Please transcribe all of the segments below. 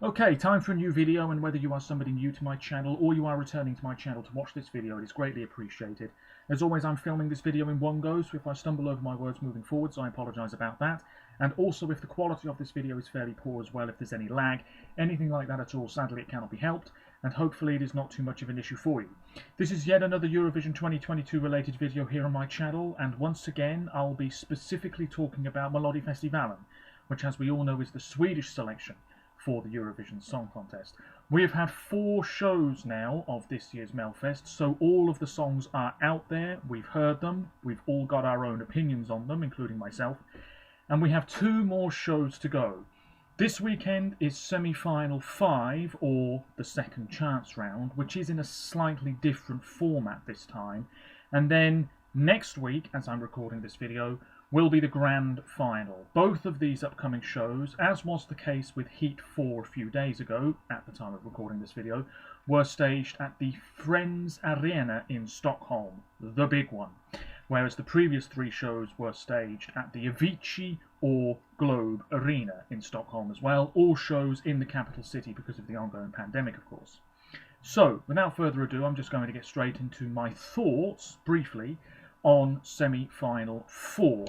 Okay, time for a new video, and whether you are somebody new to my channel or you are returning to my channel to watch this video, it is greatly appreciated. As always, I'm filming this video in one go, so if I stumble over my words moving forwards, I apologise about that. And also, if the quality of this video is fairly poor as well, if there's any lag, anything like that at all, sadly it cannot be helped, and hopefully it is not too much of an issue for you. This is yet another Eurovision 2022 related video here on my channel, and once again I'll be specifically talking about Melodifestivalen, which, as we all know, is the Swedish selection for the Eurovision Song Contest. We have had 4 shows now of this year's Melfest, so all of the songs are out there, we've heard them, we've all got our own opinions on them, including myself, and we have 2 more shows to go. This weekend is semi-final 5, or the second chance round, which is in a slightly different format this time, and then next week, as I'm recording this video, will be the grand final. Both of these upcoming shows, as was the case with Heat 4 a few days ago, at the time of recording this video, were staged at the Friends Arena in Stockholm, the big one, whereas the previous 3 shows were staged at the Avicii or Globe Arena in Stockholm as well, all shows in the capital city because of the ongoing pandemic, of course. So, without further ado, I'm just going to get straight into my thoughts, briefly, on semi-final 4.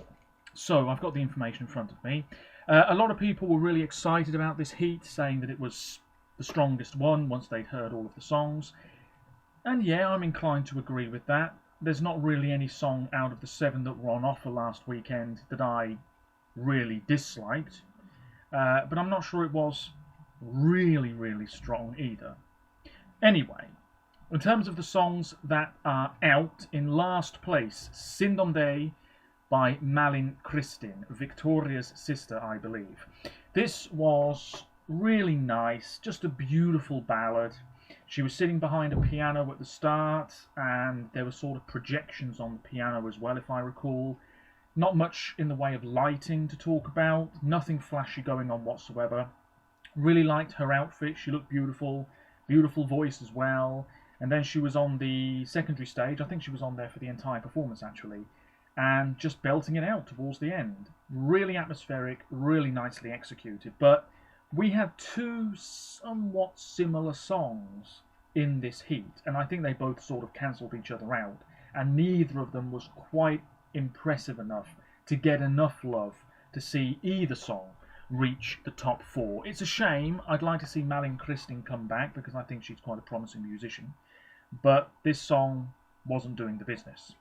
So I've got the information in front of me. A lot of people were really excited about this heat, saying that it was the strongest one once they'd heard all of the songs. And yeah, I'm inclined to agree with that. There's not really any song out of the 7 that were on offer last weekend that I really disliked. But I'm not sure it was really strong either. Anyway, in terms of the songs that are out, in last place, Synd by Malin Kristin, Victoria's sister, I believe. This was really nice, just a beautiful ballad. She was sitting behind a piano at the start, and there were sort of projections on the piano as well, if I recall. Not much in the way of lighting to talk about, nothing flashy going on whatsoever. Really liked her outfit, she looked beautiful, beautiful voice as well. And then she was on the secondary stage, I think she was on there for the entire performance actually, and just belting it out towards the end. Really atmospheric, really nicely executed. But we had 2 somewhat similar songs in this heat, and I think they both sort of cancelled each other out, and neither of them was quite impressive enough to get enough love to see either song reach the top 4. It's a shame. I'd like to see Malin Kristin come back because I think she's quite a promising musician, but this song wasn't doing the business.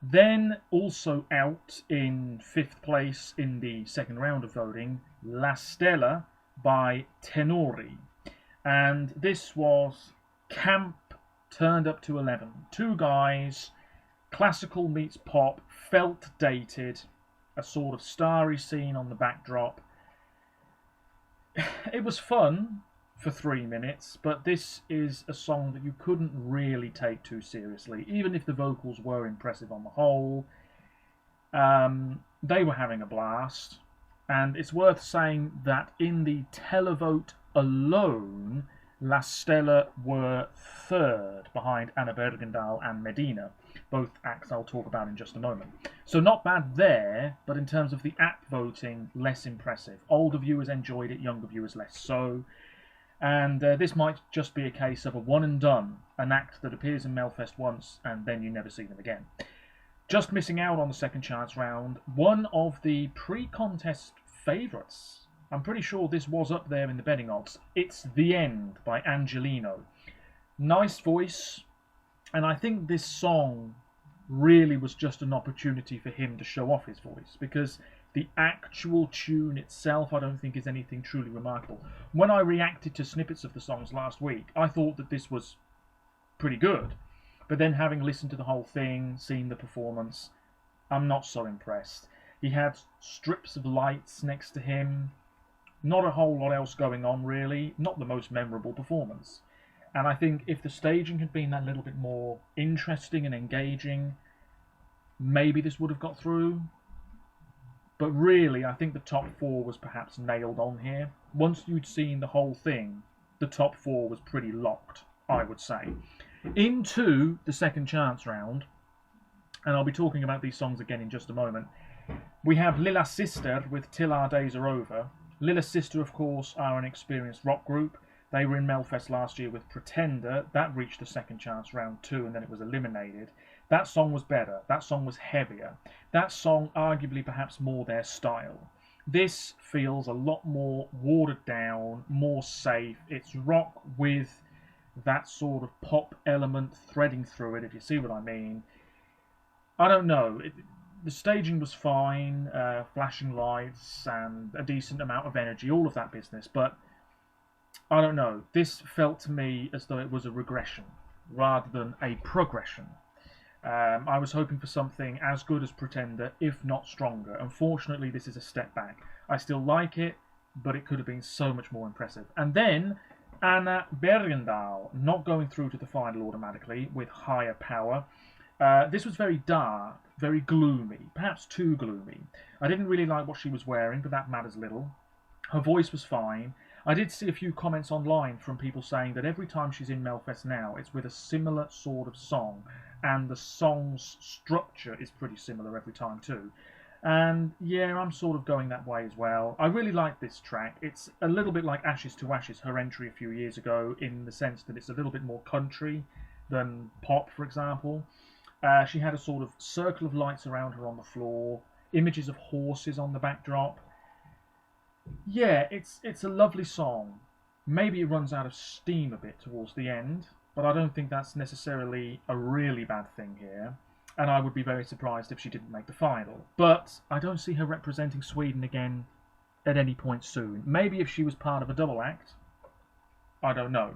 Then also out in 5th place in the second round of voting, La Stella by Tenori, and this was camp turned up to 11. 2 guys, classical meets pop, felt dated, a sort of starry scene on the backdrop. It was fun for 3 minutes, but this is a song that you couldn't really take too seriously, even if the vocals were impressive on the whole. They were having a blast, and it's worth saying that in the televote alone, La Stella were 3rd behind Anna Bergendahl and Medina, both acts I'll talk about in just a moment. So not bad there, but in terms of the app voting, less impressive. Older viewers enjoyed it, younger viewers less so. And this might just be a case of a one and done, an act that appears in Melfest once and then you never see them again. Just missing out on the second chance round, one of the pre-contest favourites. I'm pretty sure this was up there in the betting odds. It's The End by Angelino. Nice voice, and I think this song really was just an opportunity for him to show off his voice, because the actual tune itself I don't think is anything truly remarkable. When I reacted to snippets of the songs last week, I thought that this was pretty good, but then having listened to the whole thing, seen the performance, I'm not so impressed. He had strips of lights next to him, not a whole lot else going on really, not the most memorable performance. And I think if the staging had been that little bit more interesting and engaging, maybe this would have got through. But really, I think the top 4 was perhaps nailed on here. Once you'd seen the whole thing, the top 4 was pretty locked, I would say. Into the second chance round, and I'll be talking about these songs again in just a moment, we have Lilla Sister with Till Our Days Are Over. Lilla's Sister, of course, are an experienced rock group. They were in Melfest last year with Pretender. That reached the second chance, round 2, and then it was eliminated. That song was better. That song was heavier. That song, arguably, perhaps more their style. This feels a lot more watered down, more safe. It's rock with that sort of pop element threading through it, if you see what I mean. I don't know. The staging was fine, flashing lights and a decent amount of energy, all of that business, but I don't know. This felt to me as though it was a regression rather than a progression. I was hoping for something as good as Pretender, if not stronger. Unfortunately, this is a step back. I still like it, but it could have been so much more impressive. And then Anna Bergendahl, not going through to the final automatically with higher power. This was very dark, very gloomy, perhaps too gloomy. I didn't really like what she was wearing, but that matters little. Her voice was fine. I did see a few comments online from people saying that every time she's in Melfest now, it's with a similar sort of song, and the song's structure is pretty similar every time too. And yeah, I'm sort of going that way as well. I really like this track. It's a little bit like Ashes to Ashes, her entry a few years ago, in the sense that it's a little bit more country than pop, for example. She had a sort of circle of lights around her on the floor, images of horses on the backdrop. Yeah, it's a lovely song. Maybe it runs out of steam a bit towards the end, but I don't think that's necessarily a really bad thing here. And I would be very surprised if she didn't make the final. But I don't see her representing Sweden again at any point soon. Maybe if she was part of a double act. I don't know.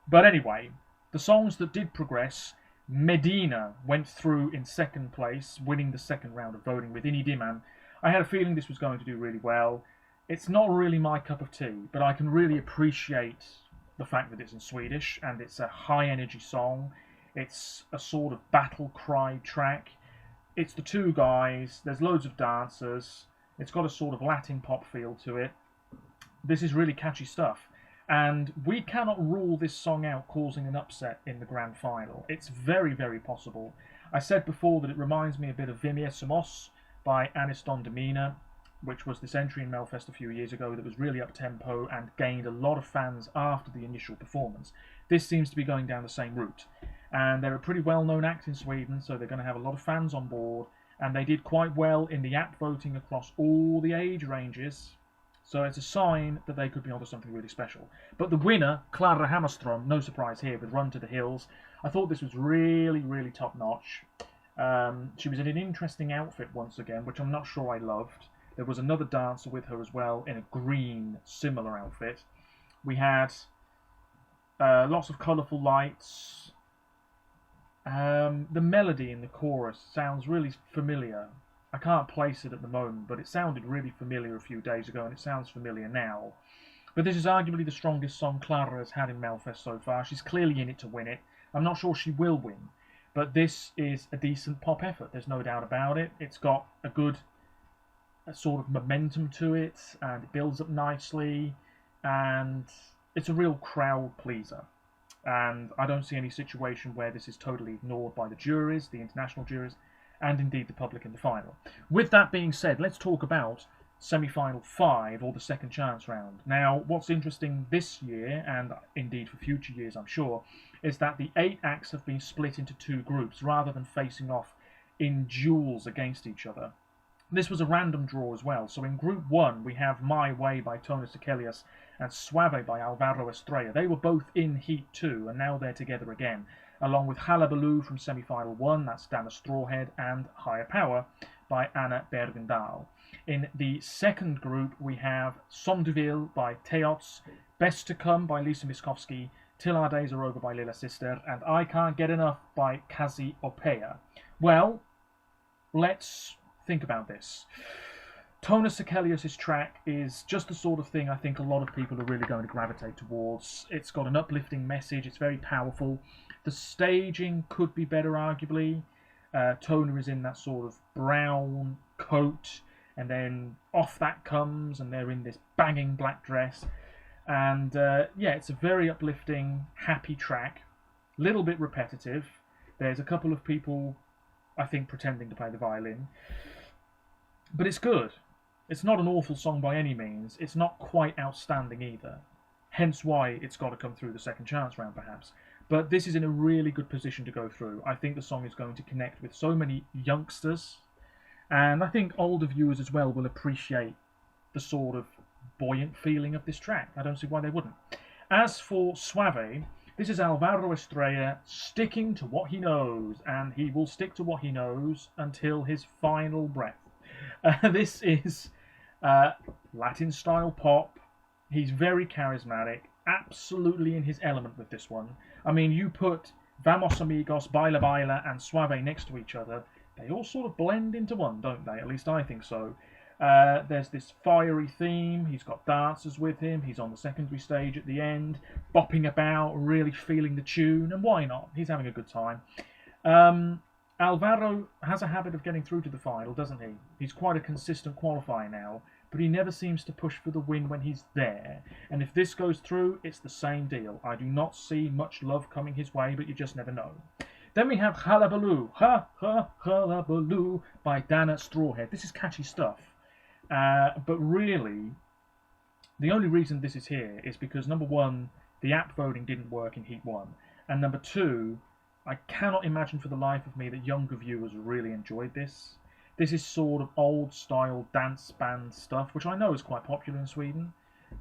But anyway, the songs that did progress, Medina went through in second place, winning the second round of voting with Ini Diman. I had a feeling this was going to do really well. It's not really my cup of tea, but I can really appreciate the fact that it's in Swedish and it's a high energy song. It's a sort of battle cry track. It's the two guys, there's loads of dancers, it's got a sort of Latin pop feel to it. This is really catchy stuff. And we cannot rule this song out causing an upset in the grand final. It's very, very possible. I said before that it reminds me a bit of Vimie Somos by Anis Don Demina, which was this entry in Melfest a few years ago that was really up-tempo and gained a lot of fans after the initial performance. This seems to be going down the same route. And they're a pretty well-known act in Sweden, so they're going to have a lot of fans on board. And they did quite well in the app voting across all the age ranges. So it's a sign that they could be onto something really special. But the winner, Clara Hammarström, no surprise here, with Run to the Hills. I thought this was really, really top-notch. She was in an interesting outfit once again, which I'm not sure I loved. There was another dancer with her as well in a green, similar outfit. We had lots of colourful lights. The melody in the chorus sounds really familiar. I can't place it at the moment, but it sounded really familiar a few days ago, and it sounds familiar now. But this is arguably the strongest song Clara has had in Melfest so far. She's clearly in it to win it. I'm not sure she will win, but this is a decent pop effort. There's no doubt about it. It's got a good sort of momentum to it, and it builds up nicely, and it's a real crowd pleaser. And I don't see any situation where this is totally ignored by the juries, the international juries, and indeed the public in the final. With that being said, let's talk about semi-final 5, or the second chance round. Now, what's interesting this year, and indeed for future years I'm sure, is that the 8 acts have been split into 2 groups rather than facing off in duels against each other. This was a random draw as well, so in Group 1 we have My Way by Tony Sekelius and Suave by Alvaro Estrella. They were both in Heat 2, and now they're together again, along with Hullabaloo from semi-final 1, that's Dana Strawhead, and Higher Power by Anna Bergendahl. In the second group we have Som du Vill by Teots, Best to Come by Lisa Miskovsky, Till Our Days Are Over by Lilla Sister, and I Can't Get Enough by Kazi Opea. Well, let's think about this. Tona Sekelius' track is just the sort of thing I think a lot of people are really going to gravitate towards. It's got an uplifting message, it's very powerful. The staging could be better, arguably. Tona is in that sort of brown coat, and then off that comes, and they're in this banging black dress. And yeah, it's a very uplifting, happy track. Little bit repetitive. There's a couple of people, I think, pretending to play the violin. But it's good. It's not an awful song by any means. It's not quite outstanding either. Hence why it's got to come through the second chance round, perhaps. But this is in a really good position to go through. I think the song is going to connect with so many youngsters, and I think older viewers as well will appreciate the sort of buoyant feeling of this track. I don't see why they wouldn't. As for Suave, this is Alvaro Estrella sticking to what he knows, and he will stick to what he knows until his final breath. This is Latin-style pop. He's very charismatic, absolutely in his element with this one. I mean, you put Vamos Amigos, Baila Baila, and Suave next to each other, they all sort of blend into one, don't they? At least I think so. There's this fiery theme, he's got dancers with him, he's on the secondary stage at the end, bopping about, really feeling the tune, and why not? He's having a good time. Alvaro has a habit of getting through to the final, doesn't he? He's quite a consistent qualifier now, but he never seems to push for the win when he's there. And if this goes through, it's the same deal. I do not see much love coming his way, but you just never know. Then we have Hullabaloo, Hullabaloo by Dana Strawhead. This is catchy stuff. But really, the only reason this is here is because, number one, the app voting didn't work in Heat 1. And number two, I cannot imagine for the life of me that younger viewers really enjoyed this. This is sort of old-style dance band stuff, which I know is quite popular in Sweden.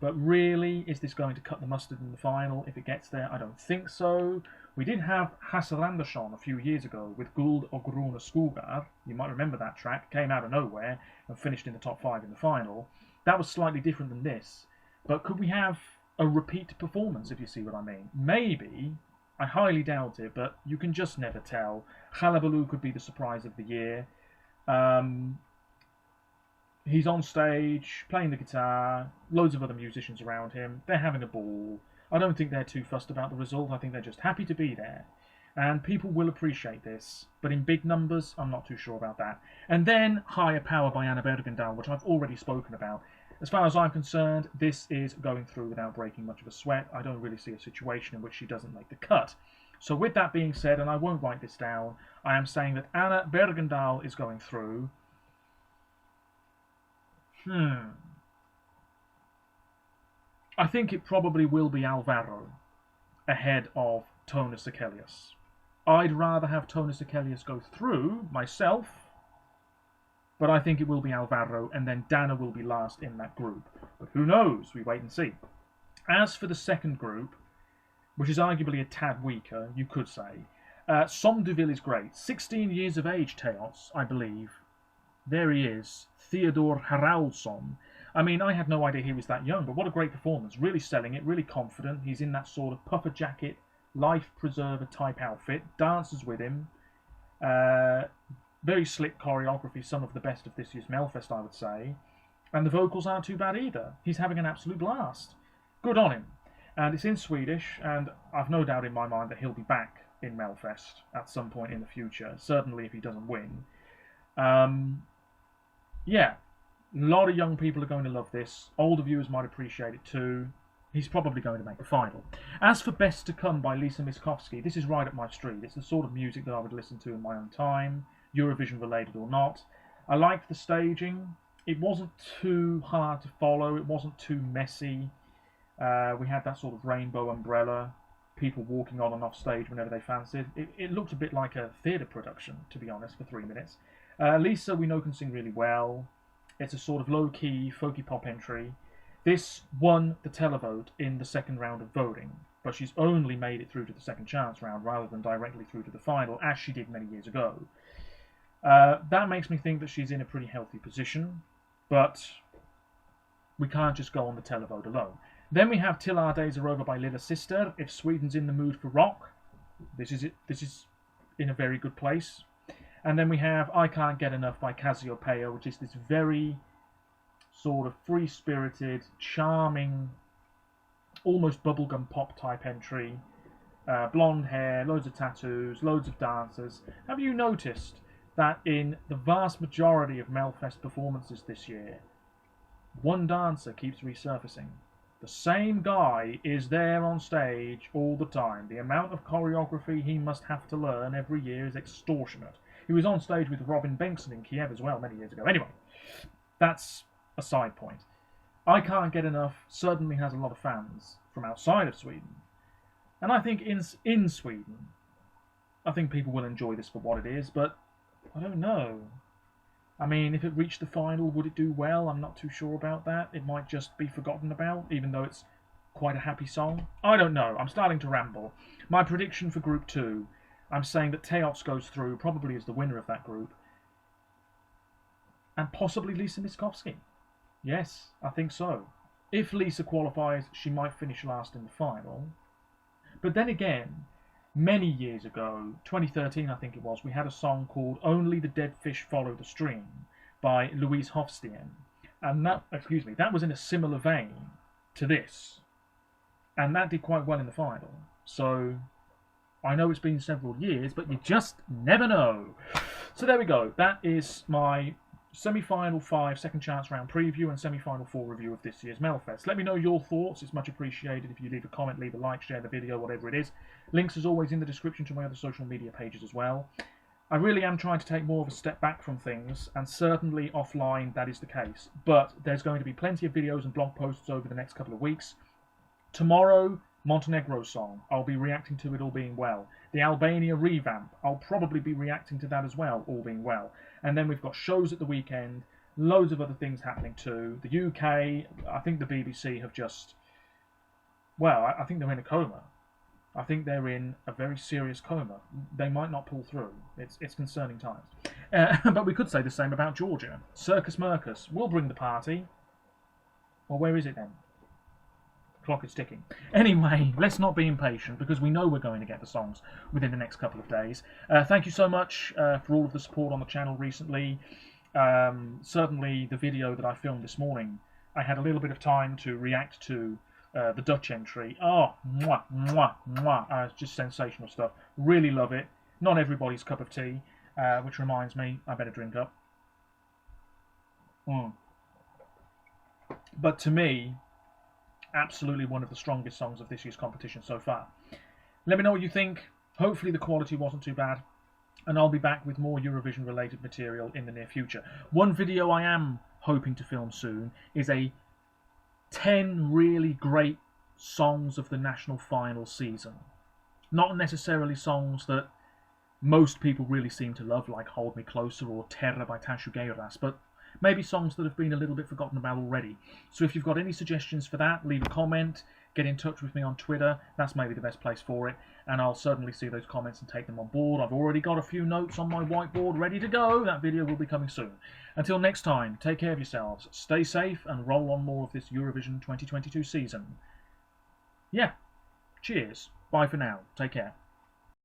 But really, is this going to cut the mustard in the final if it gets there? I don't think so. We did have Hasse Andersson a few years ago with Guld och gröna skogar. You might remember that track. Came out of nowhere and finished in the top 5 in the final. That was slightly different than this. But could we have a repeat performance, if you see what I mean? Maybe. I highly doubt it, but you can just never tell. Hullabaloo could be the surprise of the year. He's on stage, playing the guitar, loads of other musicians around him. They're having a ball. I don't think they're too fussed about the result. I think they're just happy to be there. And people will appreciate this. But in big numbers, I'm not too sure about that. And then Higher Power by Anna Bergendahl, which I've already spoken about. As far as I'm concerned, this is going through without breaking much of a sweat. I don't really see a situation in which she doesn't make the cut. So with that being said, and I won't write this down, I am saying that Anna Bergendahl is going through. I think it probably will be Alvaro ahead of Tone Sekelius. I'd rather have Tone Sekelius go through myself, but I think it will be Alvaro, and then Dana will be last in that group. But who knows? We wait and see. As for the second group, which is arguably a tad weaker, you could say, Som du Vill is great. 16 years of age, Teos, I believe. There he is, Theodor Haraldsson. I mean, I had no idea he was that young, but what a great performance. Really selling it, really confident. He's in that sort of puffer jacket, life preserver type outfit. Dancers with him. Very slick choreography, some of the best of this year's Melfest, I would say. And the vocals aren't too bad either. He's having an absolute blast. Good on him. And it's in Swedish, and I've no doubt in my mind that he'll be back in Melfest at some point in the future. Certainly if he doesn't win. Yeah, a lot of young people are going to love this. Older viewers might appreciate it too. He's probably going to make the final. As for Best to Come by Lisa Miskovsky, this is right up my street. It's the sort of music that I would listen to in my own time, Eurovision related or not. I liked the staging. It wasn't too hard to follow. It wasn't too messy. We had that sort of rainbow umbrella, people walking on and off stage whenever they fancied. It looked a bit like a theatre production, to be honest, for 3 minutes. Lisa, we know, can sing really well. It's a sort of low-key, folky pop entry. This won the televote in the second round of voting, but she's only made it through to the second chance round rather than directly through to the final, as she did many years ago. That makes me think that she's in a pretty healthy position, but we can't just go on the televote alone. Then we have Till Our Days Are Over by Lilla Sister. If Sweden's in the mood for rock, this is it. This is in a very good place. And then we have I Can't Get Enough by Cassiopeia, which is this very sort of free-spirited, charming, almost bubblegum pop type entry. Blonde hair, loads of tattoos, loads of dancers. Have you noticed that in the vast majority of Melfest performances this year, one dancer keeps resurfacing? The same guy is there on stage all the time. The amount of choreography he must have to learn every year is extortionate. He was on stage with Robin Bengtsson in Kiev as well many years ago. Anyway, that's a side point. I Can't Get Enough certainly has a lot of fans from outside of Sweden. And I think in Sweden, I think people will enjoy this for what it is, but I don't know. I mean, if it reached the final, would it do well? I'm not too sure about that. It might just be forgotten about, even though it's quite a happy song. I don't know. I'm starting to ramble. My prediction for Group 2, I'm saying that Teots goes through, probably as the winner of that group, and possibly Lisa Miskovsky. Yes, I think so. If Lisa qualifies, she might finish last in the final. But then again, many years ago, 2013 I think it was, we had a song called Only the Dead Fish Follow the Stream by Louise Hofstien. And that was in a similar vein to this. And that did quite well in the final. So I know it's been several years, but you just never know. So there we go. That is my semi-final 5 second chance round preview and semi-final 4 review of this year's Melfest. Let me know your thoughts. It's much appreciated if you leave a comment, leave a like, share the video, whatever it is. Links as always in the description to my other social media pages as well. I really am trying to take more of a step back from things, and certainly offline that is the case. But there's going to be plenty of videos and blog posts over the next couple of weeks. Tomorrow, Montenegro's song. I'll be reacting to it, all being well. The Albania revamp. I'll probably be reacting to that as well, all being well. And then we've got shows at the weekend, loads of other things happening too. The UK, I think the BBC have just, well, I think they're in a coma. I think they're in a very serious coma. They might not pull through. It's concerning times. But we could say the same about Georgia. Circus Mercus will bring the party. Well, where is it then? Clock is ticking. Anyway, let's not be impatient because we know we're going to get the songs within the next couple of days. Thank you so much for all of the support on the channel recently. Certainly the video that I filmed this morning, I had a little bit of time to react to the Dutch entry. Oh, mwah, mwah, mwah. It's just sensational stuff. Really love it. Not everybody's cup of tea, which reminds me, I better drink up. But to me, absolutely one of the strongest songs of this year's competition so far. Let me know what you think. Hopefully the quality wasn't too bad, and I'll be back with more Eurovision related material in the near future. One video I am hoping to film soon is a 10 really great songs of the national final season. Not necessarily songs that most people really seem to love, like Hold Me Closer or Terra by Tashu Geiras, but maybe songs that have been a little bit forgotten about already. So if you've got any suggestions for that, leave a comment, get in touch with me on Twitter. That's maybe the best place for it, and I'll certainly see those comments and take them on board. I've already got a few notes on my whiteboard ready to go. That video will be coming soon. Until next time, take care of yourselves, stay safe, and roll on more of this Eurovision 2022 season. Yeah, cheers. Bye for now. Take care.